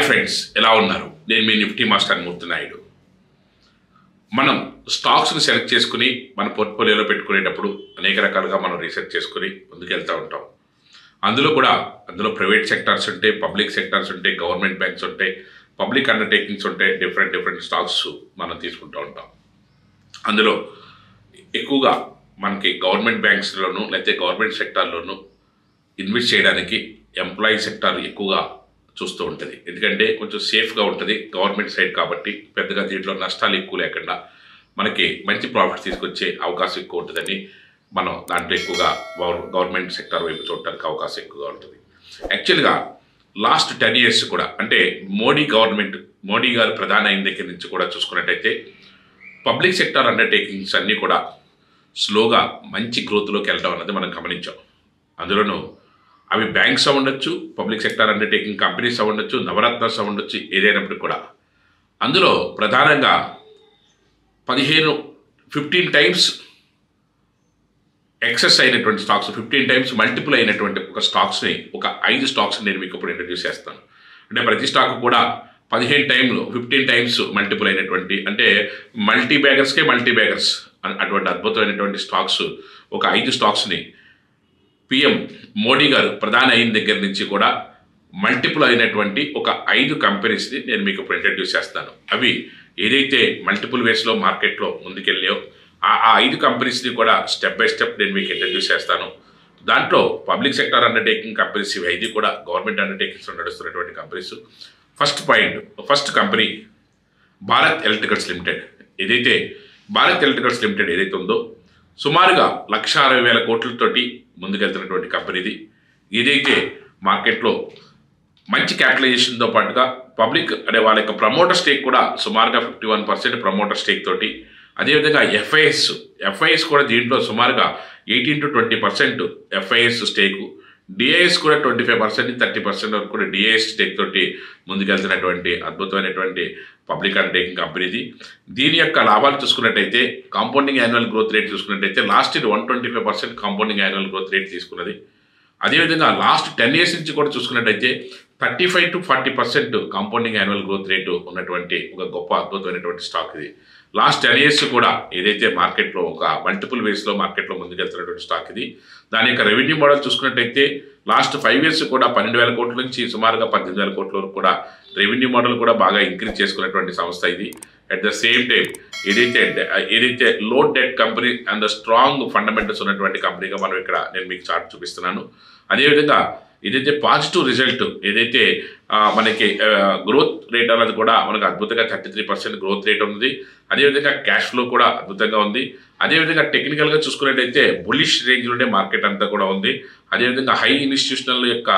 Friends, ఎలా ఉన్నారు? నేను మీ నిఫ్టీ మాస్టర్ మూర్తి నాయుడు. మనం స్టాక్స్ని సెలెక్ట్ చేసుకుని మన పోర్ట్ఫోలియోలో పెట్టుకునేటప్పుడు అనేక రకాలుగా మనం రీసెర్చ్ చేసుకుని ముందుకెళ్తూ ఉంటాం. అందులో ప్రైవేట్ సెక్టార్స్ ఉంటాయి, పబ్లిక్ సెక్టార్స్ ఉంటాయి, గవర్నమెంట్ బ్యాంక్స్ ఉంటాయి, పబ్లిక్ అండర్టేకింగ్స్ ఉంటాయి. డిఫరెంట్ స్టాక్స్ మనం తీసుకుంటూ ఉంటాం. అందులో ఎక్కువగా మనకి గవర్నమెంట్ బ్యాంక్స్లోనూ లేకపోతే గవర్నమెంట్ సెక్టార్లోనూ ఇన్వెస్ట్ చేయడానికి ఎంప్లాయీ సెక్టార్ ఎక్కువగా చూస్తూ ఉంటుంది. ఎందుకంటే కొంచెం సేఫ్గా ఉంటుంది గవర్నమెంట్ సైడ్ కాబట్టి, పెద్దగా దీంట్లో నష్టాలు ఎక్కువ లేకుండా మనకి మంచి ప్రాఫిట్ తీసుకొచ్చే అవకాశం ఎక్కువ ఉంటుందని మనం దాంట్లో ఎక్కువగా గవర్నమెంట్ సెక్టార్ వైపు చూడటానికి అవకాశం ఎక్కువగా ఉంటుంది. యాక్చువల్గా లాస్ట్ 10 years కూడా, అంటే మోడీ గారు ప్రధాని అయిన దగ్గర నుంచి కూడా చూసుకున్నట్టయితే పబ్లిక్ సెక్టార్ అండర్టేకింగ్స్ అన్నీ కూడా స్లోగా మంచి గ్రోత్లోకి వెళ్ళడం అన్నది మనం గమనించాం. అందులోనూ అవి బ్యాంక్స్ అవ్వండొచ్చు, పబ్లిక్ సెక్టార్ అండర్టేకింగ్ కంపెనీస్ అవ్వండొచ్చు, నవరత్నాస్ అవ్వండొచ్చు, ఏదైనప్పటికీ కూడా అందులో ప్రధానంగా 15 times ఎక్సెస్ అయినటువంటి స్టాక్స్, 15 times మల్టిపుల్ అయినటువంటి ఒక స్టాక్స్ని, ఒక 5 స్టాక్స్ని నేను మీకు ఇప్పుడు ఇంట్రడ్యూస్ చేస్తాను. అంటే ప్రతి స్టాక్ కూడా 15 times మల్టిపుల్ అయినటువంటి, అంటే మల్టీ బ్యాగర్స్ అటువంటి అద్భుతమైనటువంటి స్టాక్స్, ఒక 5 స్టాక్స్ని పిఎం మోడీ గారు ప్రధాని అయిన దగ్గర నుంచి కూడా మల్టిపుల్ అయినటువంటి ఒక 5 కంపెనీస్ని నేను మీకు ఇప్పుడు ఇంట్రడ్యూస్ చేస్తాను. అవి ఏదైతే మల్టిపుల్ వేస్లో మార్కెట్లో ముందుకెళ్ళాయో ఆ 5 కంపెనీస్ని కూడా స్టెప్ బై స్టెప్ నేను మీకు ఇంట్రడ్యూస్ చేస్తాను. దాంట్లో పబ్లిక్ సెక్టార్ అండర్టేకింగ్ కంపెనీస్ ఇవి 5 కూడా గవర్నమెంట్ అండర్టేకింగ్స్లో నడుస్తున్నటువంటి companies. First company Bharat electricals limited. ఏదైతే భారత్ ఎలక్ట్రికల్స్ లిమిటెడ్ ఏదైతే ఉందో సుమారుగా 1,60,000 కోట్లతోటి ముందుకెళ్తున్నటువంటి కంపెనీది. ఏదైతే మార్కెట్లో మంచి క్యాపిటలైజేషన్తో పాటుగా పబ్లిక్, అంటే వాళ్ళ యొక్క ప్రమోటర్ స్టేక్ కూడా సుమారుగా 51% ప్రమోటర్ స్టేక్ తోటి, అదేవిధంగా ఎఫ్ఐఎస్ కూడా దీంట్లో సుమారుగా 18 to 20% ఎఫ్ఐఎస్ స్టేకు, డిఐఎస్ కూడా 25% 30% వరకు కూడా డిఐఎస్ స్టేక్ తోటి ముందుకెళ్తున్నటువంటి అద్భుతమైనటువంటి పబ్లిక్ అండర్టేకింగ్ కంపెనీది. దీని యొక్క లాభాలు చూసుకున్నట్టయితే కాంపౌండింగ్ యాన్యువల్ గ్రోత్ రేట్ చూసుకున్నట్టయితే last year 125% compounding annual growth rate తీసుకున్నది. అదేవిధంగా లాస్ట్ 10 years నుంచి కూడా చూసుకున్నట్టయితే 35 to 40% compounding annual growth rate ఉన్నటువంటి ఒక గొప్ప అద్భుతమైనటువంటి స్టాక్ ఇది. లాస్ట్ 10 years కూడా ఏదైతే మార్కెట్లో ఒక మల్టిపుల్ వేస్లో మార్కెట్లో ముందుకెళ్తున్నటువంటి స్టాక్ ఇది. దాని యొక్క రెవెన్యూ మోడల్ చూసుకున్నట్టయితే లాస్ట్ 5 years కూడా 12,000 కోట్ల నుంచి సుమారుగా 18,000 కోట్ల వరకు కూడా రెవెన్యూ మోడల్ కూడా బాగా ఇంక్రీజ్ చేసుకున్నటువంటి సంస్థ ఇది. అట్ ద సేమ్ టైం ఏదైతే లో debt company and the strong fundamentals ఉన్నటువంటి కంపెనీగా మనం ఇక్కడ నేను మీకు చార్ట్ చూపిస్తున్నాను. అదేవిధంగా ఏదైతే పాజిటివ్ రిజల్ట్, ఏదైతే మనకి గ్రోత్ రేట్ అన్నది కూడా మనకు అద్భుతంగా 33% గ్రోత్ రేట్ ఉంది. అదేవిధంగా క్యాష్ ఫ్లో కూడా అద్భుతంగా ఉంది. అదేవిధంగా టెక్నికల్గా చూసుకున్నట్టయితే బులిష్ రేంజ్లోనే మార్కెట్ అంతా కూడా ఉంది. అదేవిధంగా హై ఇన్స్టిట్యూషనల్ యొక్క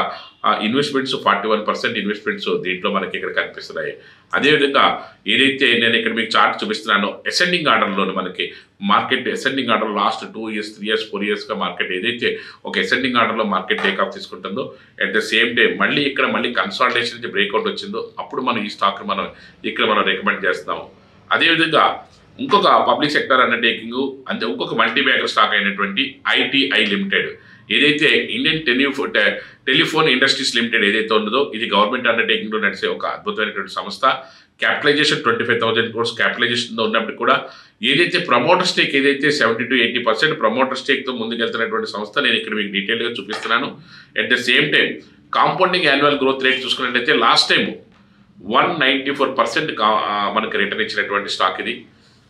ఇన్వెస్ట్మెంట్స్ 41% ఇన్వెస్ట్మెంట్స్ దీంట్లో మనకి ఇక్కడ కనిపిస్తున్నాయి. అదేవిధంగా ఏదైతే నేను ఇక్కడ మీకు చార్ట్ చూపిస్తున్నానో అసెండింగ్ ఆర్డర్లోనే మనకి market ascending order last 2 years 3 years 4 yearsగా మార్కెట్ ఏదైతే ఒక అసెండింగ్ ఆర్డర్లో మార్కెట్ టేక్ ఆఫ్ తీసుకుంటుందో, అట్ ద సేమ్ టైం మళ్ళీ కన్సాలిడేషన్ నుంచి బ్రేక్అవుట్ వచ్చిందో అప్పుడు మనం ఈ స్టాక్ మనం రికమెండ్ చేస్తాము. అదేవిధంగా ఇంకొక పబ్లిక్ సెక్టర్ అండర్టేకింగ్, ఇంకొక మల్టీ బ్యాగర్ స్టాక్ అయినటువంటి ఐటీఐ లిమిటెడ్, ఏదైతే ఇండియన్ టెలిఫోన్ ఇండస్ట్రీస్ లిమిటెడ్ ఏదైతే ఉన్నదో ఇది గవర్నమెంట్ అండర్టేకింగ్లో నడిచే ఒక అద్భుతమైనటువంటి సంస్థ. క్యాపిటలైజేషన్ 25,000 crores క్యాపిటలైజేషన్తో ఉన్నప్పుడు కూడా ఏదైతే ప్రమోటర్ స్టేక్ ఏదైతే 70 to 80% ప్రమోటర్ స్టేక్తో ముందుకెళ్తున్నటువంటి సంస్థ నేను ఇక్కడ మీకు డీటెయిల్గా చూపిస్తున్నాను. At the same time compounding annual growth rate చూసుకున్నట్టయితే లాస్ట్ టైం 194% మనకి రిటర్న్ ఇచ్చినటువంటి స్టాక్ ఇది.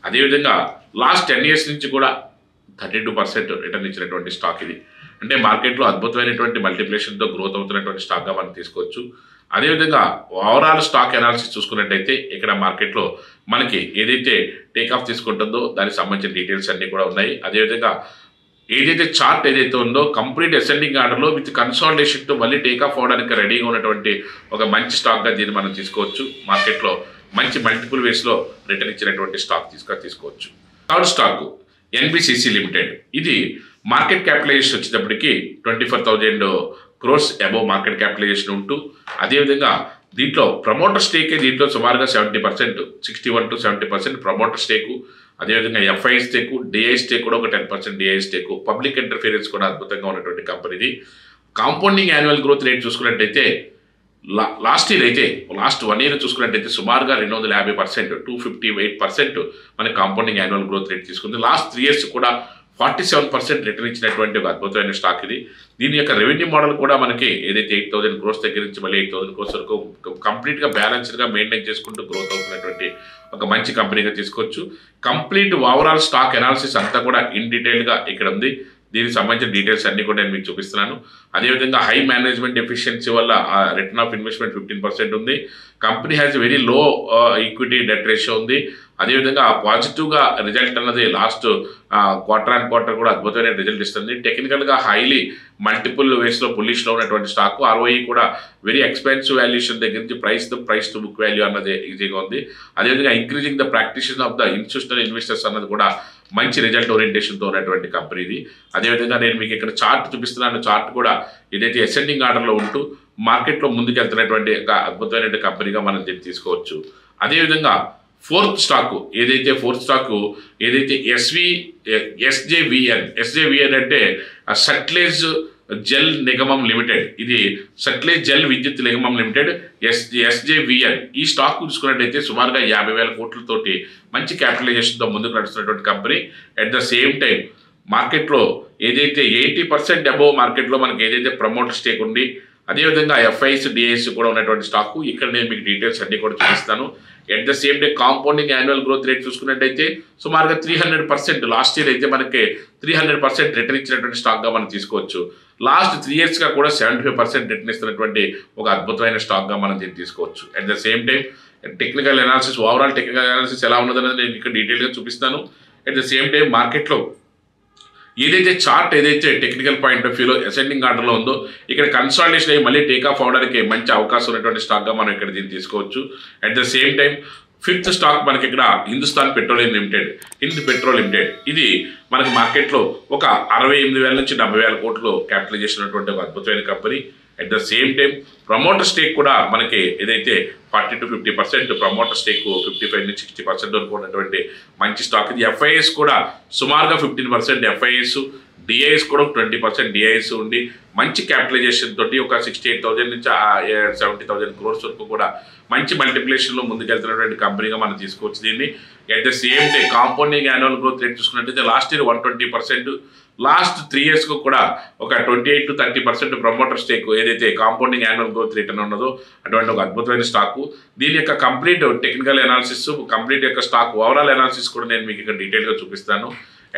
అదేవిధంగా లాస్ట్ 10 years నుంచి కూడా 32% రిటర్న్ ఇచ్చినటువంటి స్టాక్ ఇది. అంటే మార్కెట్లో అద్భుతమైనటువంటి మల్టిప్లికేషన్తో గ్రోత్ అవుతున్నటువంటి స్టాక్గా మనం తీసుకోవచ్చు. అదేవిధంగా ఓవరాల్ స్టాక్ అనాలిసిస్ చూసుకున్నట్టయితే ఇక్కడ మార్కెట్లో మనకి ఏదైతే టేక్ ఆఫ్ తీసుకుంటుందో దానికి సంబంధించిన డీటెయిల్స్ అన్నీ కూడా ఉన్నాయి. అదేవిధంగా ఏదైతే చార్ట్ ఏదైతే ఉందో కంప్లీట్ అసెండింగ్ ఆర్డర్లో విత్ కన్సాలిడేషన్తో మళ్ళీ టేక్ ఆఫ్ అవడానికి రెడీగా ఉన్నటువంటి ఒక మంచి స్టాక్గా దీన్ని మనం తీసుకోవచ్చు. మార్కెట్లో మంచి మల్టిపుల్ వేస్లో రిటర్న్ ఇచ్చినటువంటి స్టాక్ తీసుకోవచ్చు. Third stock NBCC limited. ఇది మార్కెట్ క్యాపిటలైజేషన్ వచ్చేటప్పటికి 24,000 crores అబోవ్ మార్కెట్ క్యాపిటలైజేషన్ ఉంటూ, అదేవిధంగా దీంట్లో ప్రమోటర్ స్టేకే దీంట్లో సుమారుగా 70%, 61 to 70% ప్రమోటర్ స్టేకు, అదేవిధంగా ఎఫ్ఐ స్టేకు, డిఐ స్టేక్ కూడా ఒక 10% డిఐ స్టేకు, పబ్లిక్ ఇంటర్ఫీరెన్స్ కూడా అద్భుతంగా ఉన్నటువంటి కంపెనీది. కాంపౌండింగ్ యాన్యువల్ గ్రోత్ రేట్ చూసుకున్నట్టయితే లాస్ట్ ఇయర్ అయితే లాస్ట్ 1 year చూసుకున్నట్టయితే సుమారుగా 250%, 258% మన కాంపౌండింగ్ యాన్యువల్ గ్రోత్ రేట్ తీసుకుంది. లాస్ట్ 3 years కూడా 47% రిటర్న్ ఇచ్చినటువంటి ఒక అద్భుతమైన స్టాక్ ఇది. దీని యొక్క రెవెన్యూ మోడల్ కూడా మనకి ఏదైతే 8,000 crores దగ్గర నుంచి మళ్ళీ 8,000 crores వరకు కంప్లీట్గా బ్యాలెన్స్డ్గా మెయింటైన్ చేసుకుంటూ గ్రోత్ అవుతున్నటువంటి ఒక మంచి కంపెనీగా తీసుకోవచ్చు. కంప్లీట్ ఓవరాల్ స్టాక్ అనాలిసిస్ అంతా కూడా ఇన్ డీటెయిల్గా ఇక్కడ ఉంది. దీనికి సంబంధించిన డీటెయిల్స్ అన్ని కూడా నేను మీకు చూపిస్తున్నాను. అదేవిధంగా హై మేనేజ్మెంట్ ఎఫిషియన్సీ వల్ల రిటర్న్ ఆఫ్ ఇన్వెస్ట్మెంట్ 15% ఉంది. Company has very low equity debt ratio ఉంది. అదేవిధంగా పాజిటివ్గా రిజల్ట్ అన్నది లాస్ట్ క్వార్టర్ అండ్ క్వార్టర్ కూడా అద్భుతమైన రిజల్ట్ ఇస్తుంది. టెక్నికల్గా హైలీ మల్టిపుల్ వేస్లో బుల్లిష్లో ఉన్నటువంటి స్టాక్. ROE కూడా వెరీ ఎక్స్పెన్సివ్ వాల్యుయేషన్ దగ్గర నుంచి ప్రైస్ టు బుక్ వాల్యూ అన్నది ఈజీగా ఉంది. అదేవిధంగా increasing the participation of the institutional investors అన్నది కూడా మంచి రిజల్ట్ ఓరియంటేషన్తో ఉన్నటువంటి కంపెనీ ఇది. అదేవిధంగా నేను మీకు ఇక్కడ చార్ట్ చూపిస్తున్నాను. చార్ట్ కూడా ఏదైతే అసెండింగ్ ఆర్డర్లో ఉంటూ మార్కెట్లో ముందుకెళ్తున్నటువంటి ఒక అద్భుతమైన కంపెనీగా మనం దీన్ని తీసుకోవచ్చు. అదేవిధంగా ఫోర్త్ స్టాక్ ఏదైతే SJVN అంటే సట్లేజ్ జల్ నిగమం లిమిటెడ్. ఇది సట్లేజ్ జల్ విద్యుత్ నిగమం లిమిటెడ్ SJVN. ఈ స్టాక్ చూసుకున్నట్టయితే సుమారుగా 50,000 కోట్లతోటి మంచి క్యాపిటలైజేషన్తో ముందుకు నడుస్తున్నటువంటి company. At the same time మార్కెట్లో ఏదైతే 80% అబోవ్ మార్కెట్లో మనకి ఏదైతే ప్రమోటర్ స్టేక్ ఉంది, అదేవిధంగా FIs DIs కూడా ఉన్నటువంటి స్టాకు. ఇక్కడ నేను మీకు డీటెయిల్స్ అన్ని కూడా చూపిస్తాను. At the same day compounding annual growth rate చూసుకున్నట్టయితే సుమారుగా 300%. లాస్ట్ ఇయర్ అయితే మనకి 300% రిటర్న్ ఇచ్చినటువంటి స్టాక్గా మనం తీసుకోవచ్చు. లాస్ట్ 3 yearsగా కూడా 75% రిటర్న్ ఇస్తున్నటువంటి ఒక అద్భుతమైన స్టాక్గా మనం దీన్ని తీసుకోవచ్చు. At the same time technical analysis, overall technical analysis ఎలా ఉన్నదనేది నేను ఇక్కడ డీటెయిల్గా చూపిస్తాను. అట్ ద సేమ్ టైం మార్కెట్లో ఏదైతే చార్ట్ టెక్నికల్ పాయింట్ ఆఫ్ వ్యూలో అసెండింగ్ ఆర్డర్లో ఉందో ఇక్కడ కన్సాలిడేషన్ అయ్యి మళ్ళీ టేకాఫ్ అవడానికి మంచి అవకాశం ఉన్నటువంటి స్టాక్గా మనం ఇక్కడ దీన్ని తీసుకోవచ్చు. At the same time fifth stock మనకి ఇక్కడ హిందుస్థాన్ పెట్రోలియం లిమిటెడ్. ఇది మనకి మార్కెట్లో ఒక 68,000 నుంచి 70,000 కోట్లు క్యాపిటలైజేషన్ ఉన్నటువంటి ఒక అద్భుతమైన company. At the same time promoter stake కూడా మనకి ఏదైతే 40 to 50%, ప్రమోటర్ స్టేక్ 55 నుంచి 60% వరకు ఉన్నటువంటి మంచి స్టాక్ ఇది. FIs కూడా సుమారుగా 15%, FIs DIs కూడా 20% DIs ఉండి మంచి క్యాపిటలైజేషన్ తోటి ఒక 68,000 నుంచి 70,000 crores వరకు కూడా మంచి మల్టిప్లికేషన్లో ముందుకెళ్తున్నటువంటి కంపెనీగా మనం తీసుకోవచ్చు దీన్ని. At the same time compounding annual growth rate చూసుకున్నట్టయితే లాస్ట్ ఇయర్ 120%, లాస్ట్ 3 yearsకు కూడా ఒక 28 to 30% ప్రమోటర్ స్టేక్ ఏదైతే కాంపౌండింగ్ యాన్యువల్ గ్రోత్ రేట్ అని ఉన్నదో అటువంటి ఒక అద్భుతమైన స్టాకు. దీని యొక్క కంప్లీట్ టెక్నికల్ అనాలిసిస్, కంప్లీట్ యొక్క స్టాక్ ఓవరాల్ అనాలిసిస్ కూడా నేను మీకు ఇక్కడ డీటెయిల్గా చూపిస్తాను.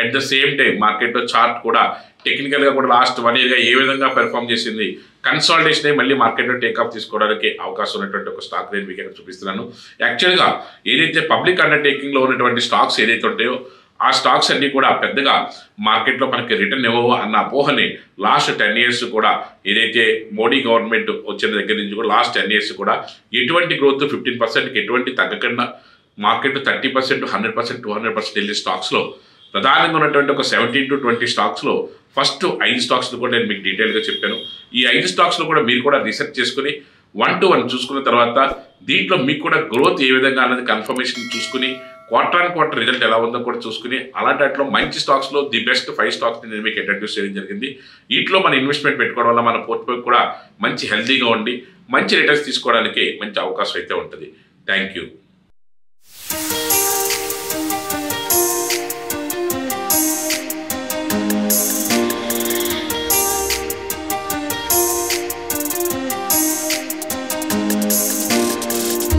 అట్ ద సేమ్ టైం మార్కెట్లో చార్ట్ కూడా టెక్నికల్గా కూడా లాస్ట్ 1 yearగా ఏ విధంగా పెర్ఫామ్ చేసింది, కన్సాలిడేషన్ అయ్యి మళ్ళీ మార్కెట్లో టేకాఫ్ తీసుకోవడానికి అవకాశం ఉన్నటువంటి ఒక స్టాక్ నేను మీకు ఇక్కడ చూపిస్తున్నాను. యాక్చువల్గా ఏదైతే పబ్లిక్ అండర్టేకింగ్లో ఉన్నటువంటి స్టాక్స్ ఏదైతే ఉంటాయో ఆ స్టాక్స్ అన్నీ కూడా పెద్దగా మార్కెట్లో మనకి రిటర్న్ ఇవ్వవు అన్న అపోహని లాస్ట్ 10 years కూడా ఏదైతే మోడీ గవర్నమెంట్ వచ్చిన దగ్గర నుంచి కూడా లాస్ట్ 10 years కూడా ఎటువంటి గ్రోత్ 15%కి ఎటువంటి తగ్గకుండా మార్కెట్ 30%, 100%, 200% వెళ్ళే స్టాక్స్లో ప్రధానంగా ఉన్నటువంటి ఒక 17 to 20 స్టాక్స్లో ఫస్ట్ 5 స్టాక్స్లో కూడా నేను మీకు డీటెయిల్గా చెప్పాను. ఈ 5 స్టాక్స్లో కూడా మీరు కూడా రీసెర్చ్ చేసుకుని 1 to 1 చూసుకున్న తర్వాత దీంట్లో మీకు కూడా గ్రోత్ ఏ విధంగా అన్నది కన్ఫర్మేషన్ చూసుకుని క్వార్టర్ అండ్ క్వార్టర్ రిజల్ట్ ఎలా ఉందో కూడా చూసుకుని అలాంటి వాటిలో మంచి స్టాక్స్లో ది బెస్ట్ 5 స్టాక్స్ని నేను మీకు ఇంట్రడ్యూస్ చేయడం జరిగింది. వీటిలో మన ఇన్వెస్ట్మెంట్ పెట్టుకోవడం వల్ల మన పోర్ట్ఫోలియో కూడా మంచి హెల్తీగా ఉండి మంచి రిటర్న్స్ తీసుకోవడానికి మంచి అవకాశం అయితే ఉంటుంది. Thank you.